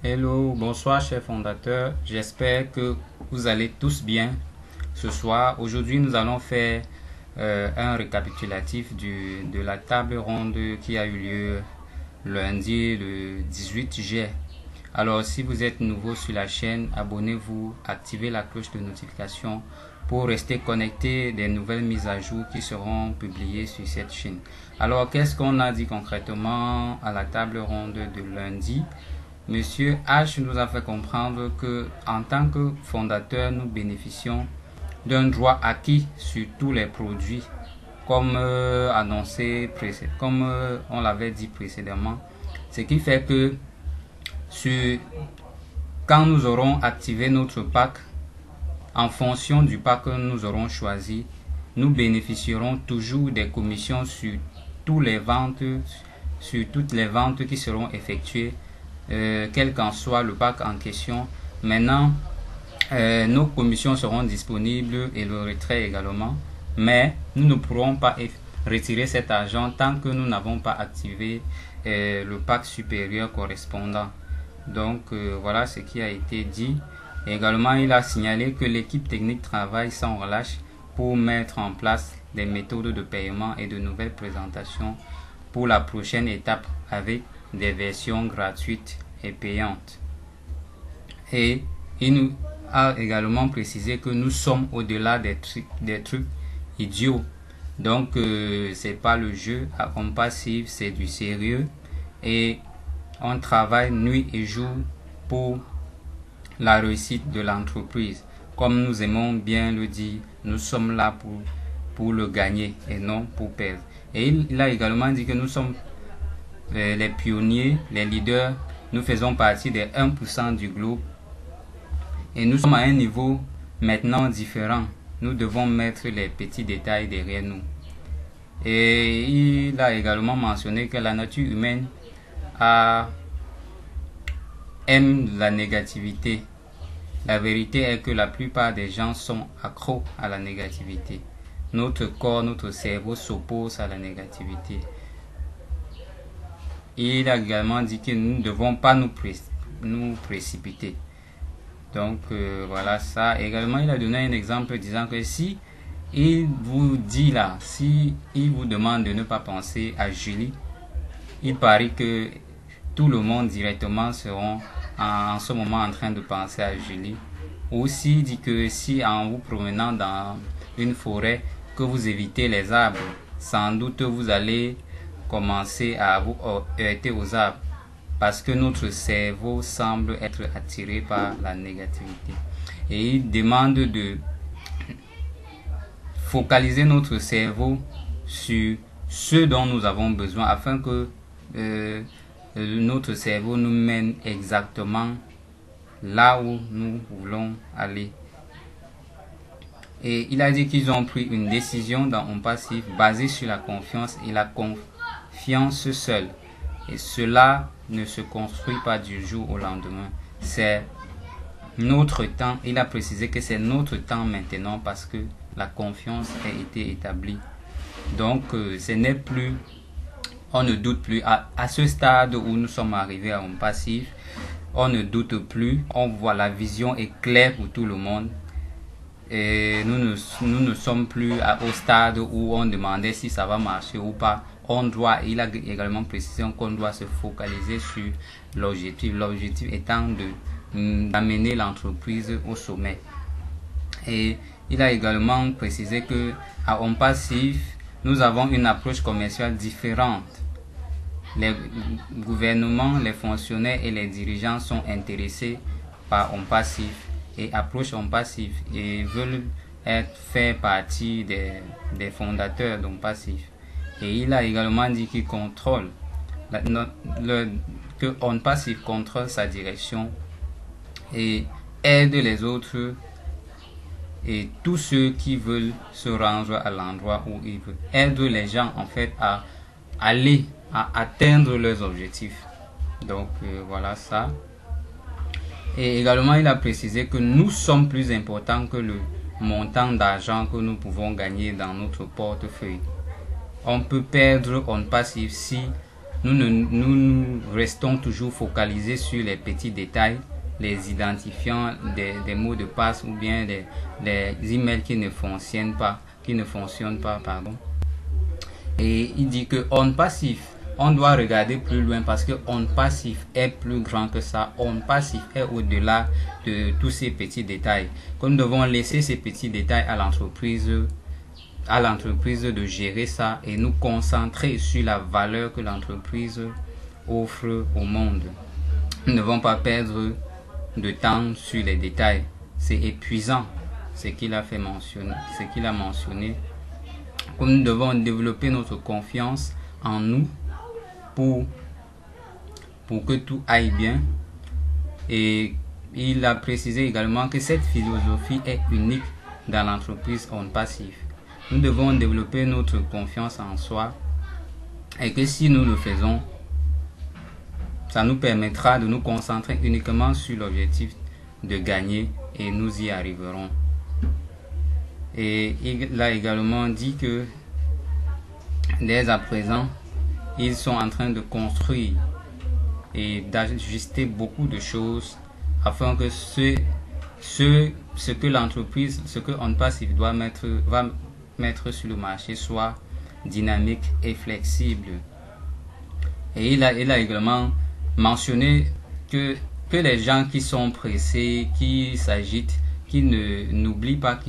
Hello, bonsoir chers fondateurs, j'espère que vous allez tous bien ce soir. Aujourd'hui nous allons faire un récapitulatif de la table ronde qui a eu lieu lundi le 18 juillet. Alors si vous êtes nouveau sur la chaîne, abonnez-vous, activez la cloche de notification pour rester connecté des nouvelles mises à jour qui seront publiées sur cette chaîne. Alors qu'est-ce qu'on a dit concrètement à la table ronde de lundi? Monsieur H nous a fait comprendre que en tant que fondateur, nous bénéficions d'un droit acquis sur tous les produits, comme annoncé, comme on l'avait dit précédemment. Ce qui fait que quand nous aurons activé notre pack, en fonction du pack que nous aurons choisi, nous bénéficierons toujours des commissions sur toutes les ventes qui seront effectuées, quel qu'en soit le pack en question. Maintenant, nos commissions seront disponibles et le retrait également, mais nous ne pourrons pas retirer cet argent tant que nous n'avons pas activé le pack supérieur correspondant. Donc voilà ce qui a été dit. Également, il a signalé que l'équipe technique travaille sans relâche pour mettre en place des méthodes de paiement et de nouvelles présentations pour la prochaine étape avec des versions gratuites et payantes. Et il nous a également précisé que nous sommes au-delà des trucs idiots. Donc c'est pas le jeu à Compassive, c'est du sérieux et on travaille nuit et jour pour la réussite de l'entreprise. Comme nous aimons bien le dire, nous sommes là pour le gagner et non pour perdre. Et il a également dit que nous sommes les pionniers, les leaders. Nous faisons partie des 1% du globe et nous sommes à un niveau maintenant différent. Nous devons mettre les petits détails derrière nous. Et il a également mentionné que la nature humaine aime la négativité. La vérité est que la plupart des gens sont accros à la négativité. Notre corps, notre cerveau s'oppose à la négativité. Il a également dit que nous ne devons pas nous précipiter. Donc voilà ça. Également, il a donné un exemple disant que si il vous dit là, si il vous demande de ne pas penser à Julie, il parie que tout le monde directement seront en ce moment en train de penser à Julie. Aussi dit que si en vous promenant dans une forêt que vous évitez les arbres, sans doute vous allez commencer à vous heurter aux arbres parce que notre cerveau semble être attiré par la négativité. Et il demande de focaliser notre cerveau sur ce dont nous avons besoin afin que notre cerveau nous mène exactement là où nous voulons aller. Et il a dit qu'ils ont pris une décision dans Compassive basée sur la confiance et la confiance seule. Et cela ne se construit pas du jour au lendemain. C'est notre temps. Il a précisé que c'est notre temps maintenant parce que la confiance a été établie. Donc ce n'est plus, on ne doute plus à ce stade où nous sommes arrivés à Compassive. On ne doute plus, on voit la vision est claire pour tout le monde. Et nous ne sommes plus au stade où on demandait si ça va marcher ou pas. Il a également précisé qu'on doit se focaliser sur l'objectif. L'objectif étant d'amener l'entreprise au sommet. Et il a également précisé que à Compassive, nous avons une approche commerciale différente. Les gouvernements, les fonctionnaires et les dirigeants sont intéressés par Compassive et approchent Compassive et veulent faire partie des fondateurs d'Compassive. Et il a également dit qu'il contrôle, que Compassive contrôle sa direction et aide les autres et tous ceux qui veulent se rendre à l'endroit où ils veulent. Aide les gens en fait à aller à atteindre leurs objectifs. Donc voilà ça. Et également il a précisé que nous sommes plus importants que le montant d'argent que nous pouvons gagner dans notre portefeuille. On peut perdre Compassive si nous restons toujours focalisés sur les petits détails, les identifiants des mots de passe ou bien les emails qui ne fonctionnent pas, pardon. Et il dit que on passif, on doit regarder plus loin parce que on passif est plus grand que ça. On passif est au-delà de tous ces petits détails. Que nous devons laisser ces petits détails à l'entreprise de gérer ça et nous concentrer sur la valeur que l'entreprise offre au monde. Nous ne devons pas perdre de temps sur les détails. C'est épuisant ce qu'il a mentionné. Comme nous devons développer notre confiance en nous pour que tout aille bien. Et il a précisé également que cette philosophie est unique dans l'entreprise On Passif. Nous devons développer notre confiance en soi et que si nous le faisons, ça nous permettra de nous concentrer uniquement sur l'objectif de gagner et nous y arriverons. Et il a également dit que dès à présent, ils sont en train de construire et d'ajuster beaucoup de choses afin que ce que l'entreprise, ce que On Passif va mettre sur le marché soit dynamique et flexible. Et il a également mentionné que les gens qui sont pressés, qui s'agitent, qui n'oublient pas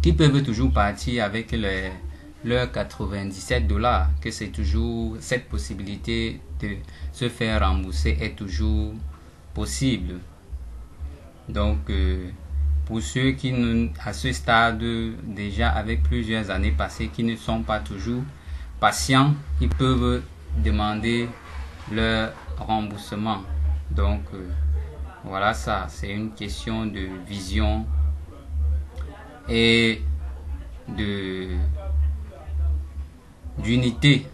qui peuvent toujours partir avec leurs $97, que c'est toujours cette possibilité de se faire rembourser est toujours possible. Donc pour ceux qui à ce stade déjà avec plusieurs années passées qui ne sont pas toujours patients, ils peuvent demander leur remboursement. Donc voilà, ça c'est une question de vision et d'unité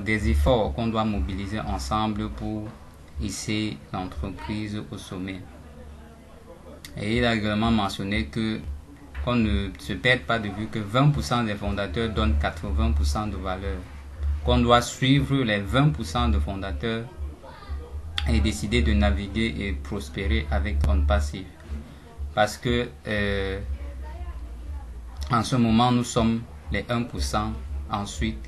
des efforts qu'on doit mobiliser ensemble pour hisser l'entreprise au sommet. Et il a également mentionné qu'on ne se perde pas de vue que 20% des fondateurs donnent 80% de valeur, qu'on doit suivre les 20% de fondateurs et décider de naviguer et prospérer avec On Passif. Parce que en ce moment nous sommes les 1%, ensuite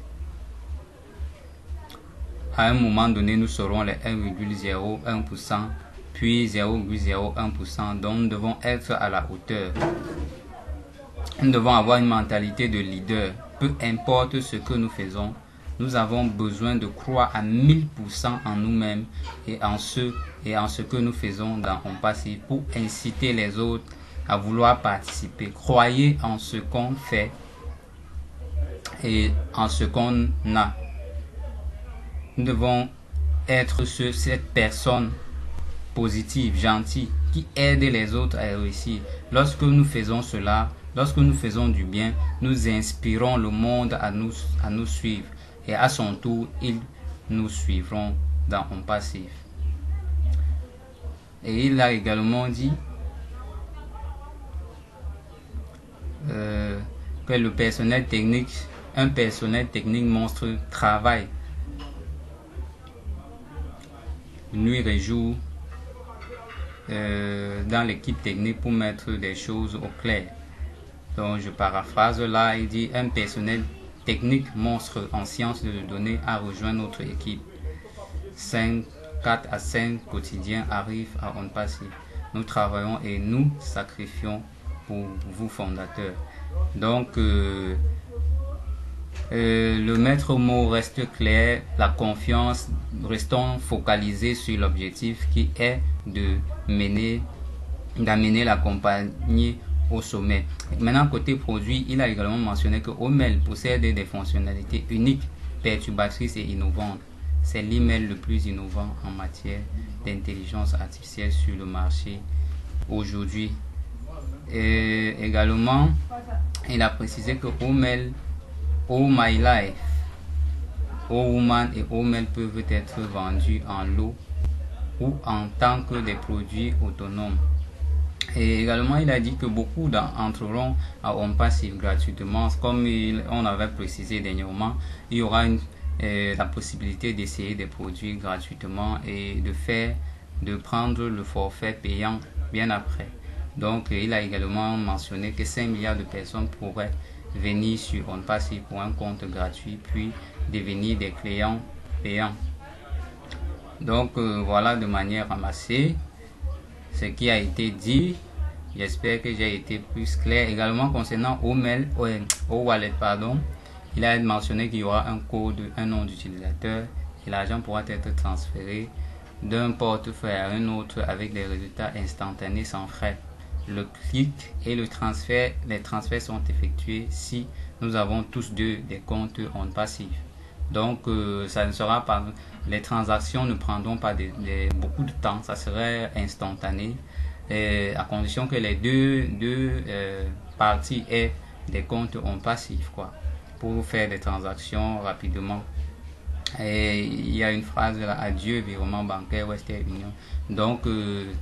à un moment donné nous serons les 1,01%, puis 0,01%, donc nous devons être à la hauteur. Nous devons avoir une mentalité de leader, peu importe ce que nous faisons. Nous avons besoin de croire à 1000% en nous-mêmes et en ce que nous faisons dans On Passif pour inciter les autres à vouloir participer. Croyez en ce qu'on fait et en ce qu'on a. Nous devons être cette personne positive, gentille, qui aide les autres à réussir. Lorsque nous faisons cela, lorsque nous faisons du bien, nous inspirons le monde à nous suivre. Et à son tour, ils nous suivront dans On Passif. Et il a également dit que un personnel technique monstre travaille nuit et jour dans l'équipe technique pour mettre des choses au clair. Donc je paraphrase là, il dit un personnel technique monstre en sciences de données a rejoint notre équipe. 4 à 5 quotidiens arrivent à On Passif. Nous travaillons et nous sacrifions pour vous fondateurs. Donc le maître mot reste clair, la confiance, restons focalisés sur l'objectif qui est d'amener la compagnie au sommet. Maintenant, côté produit, il a également mentionné que Omail possède des fonctionnalités uniques, perturbatrices et innovantes. C'est l'email le plus innovant en matière d'intelligence artificielle sur le marché aujourd'hui. Et également, il a précisé que Omail, OMyLife, OWoman et Omail peuvent être vendus en lot ou en tant que des produits autonomes. Et également, il a dit que beaucoup entreront à OnPassive gratuitement. Comme on avait précisé dernièrement, il y aura la possibilité d'essayer des produits gratuitement et de prendre le forfait payant bien après. Donc, il a également mentionné que 5 milliards de personnes pourraient venir sur OnPassive pour un compte gratuit, puis devenir des clients payants. Donc, voilà de manière ramassée ce qui a été dit. J'espère que j'ai été plus clair. Également concernant O-Wallet, il a mentionné qu'il y aura un code, un nom d'utilisateur et l'argent pourra être transféré d'un portefeuille à un autre avec des résultats instantanés sans frais. Le clic et les transferts sont effectués si nous avons tous deux des comptes OnPassive. Donc ça ne sera pas, les transactions ne prendront pas beaucoup de temps, ça serait instantané, à condition que les deux parties aient des comptes OnPassive pour faire des transactions rapidement. Et il y a une phrase là, adieu virement bancaire Western Union. Donc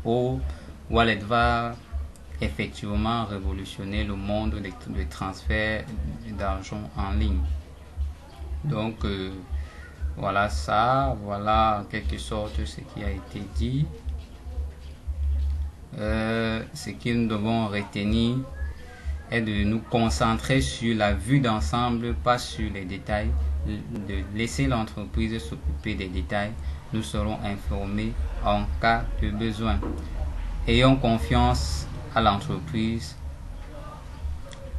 O-Wallet va effectivement révolutionner le monde de transfert d'argent en ligne. Donc voilà en quelque sorte ce qui a été dit. Ce que nous devons retenir est de nous concentrer sur la vue d'ensemble, pas sur les détails, de laisser l'entreprise s'occuper des détails. Nous serons informés en cas de besoin. Ayons confiance à l'entreprise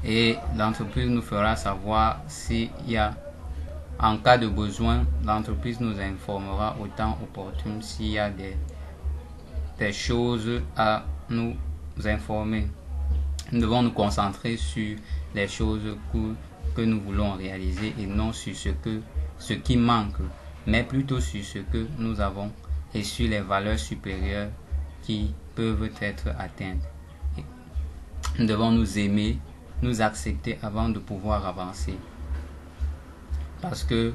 et l'entreprise nous fera savoir s'il y a, en cas de besoin, l'entreprise nous informera au temps opportun s'il y a des choses à nous informer. Nous devons nous concentrer sur les choses que nous voulons réaliser et non sur ce qui manque, mais plutôt sur ce que nous avons et sur les valeurs supérieures qui peuvent être atteintes. Nous devons nous aimer, nous accepter avant de pouvoir avancer. Parce que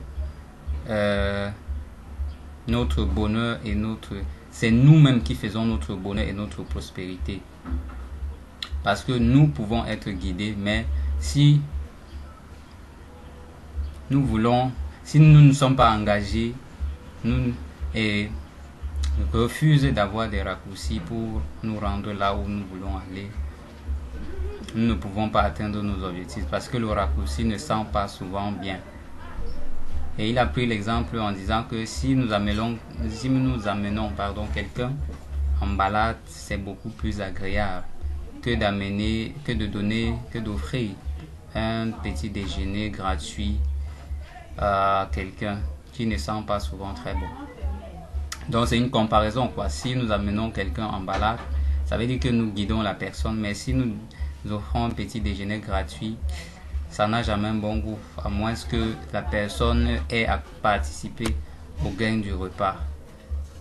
notre bonheur et c'est nous-mêmes qui faisons notre bonheur et notre prospérité. Parce que nous pouvons être guidés, mais si nous ne sommes pas engagés, nous refusons d'avoir des raccourcis pour nous rendre là où nous voulons aller, nous ne pouvons pas atteindre nos objectifs parce que le raccourci ne sent pas souvent bien. Et il a pris l'exemple en disant que si nous amenons quelqu'un en balade, c'est beaucoup plus agréable que d'offrir un petit déjeuner gratuit à quelqu'un qui ne sent pas souvent très bon. Donc c'est une comparaison Si nous amenons quelqu'un en balade, ça veut dire que nous guidons la personne, mais si nous offrons un petit déjeuner gratuit, ça n'a jamais un bon goût, à moins que la personne ait à participer au gain du repas.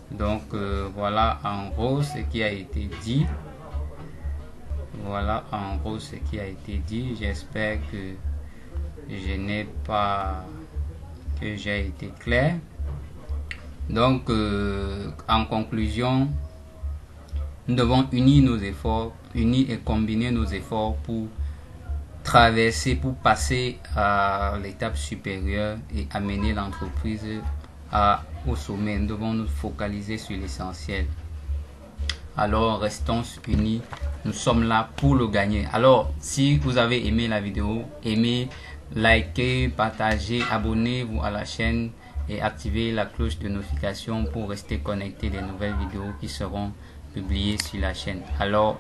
Donc voilà en gros ce qui a été dit. J'espère que j'ai été clair. Donc en conclusion, nous devons unir et combiner nos efforts pour passer à l'étape supérieure et amener l'entreprise au sommet. Nous devons nous focaliser sur l'essentiel. Alors restons unis, nous sommes là pour le gagner. Alors si vous avez aimé la vidéo, likez, partagez, abonnez-vous à la chaîne et activez la cloche de notification pour rester connecté des nouvelles vidéos qui seront publiées sur la chaîne. Alors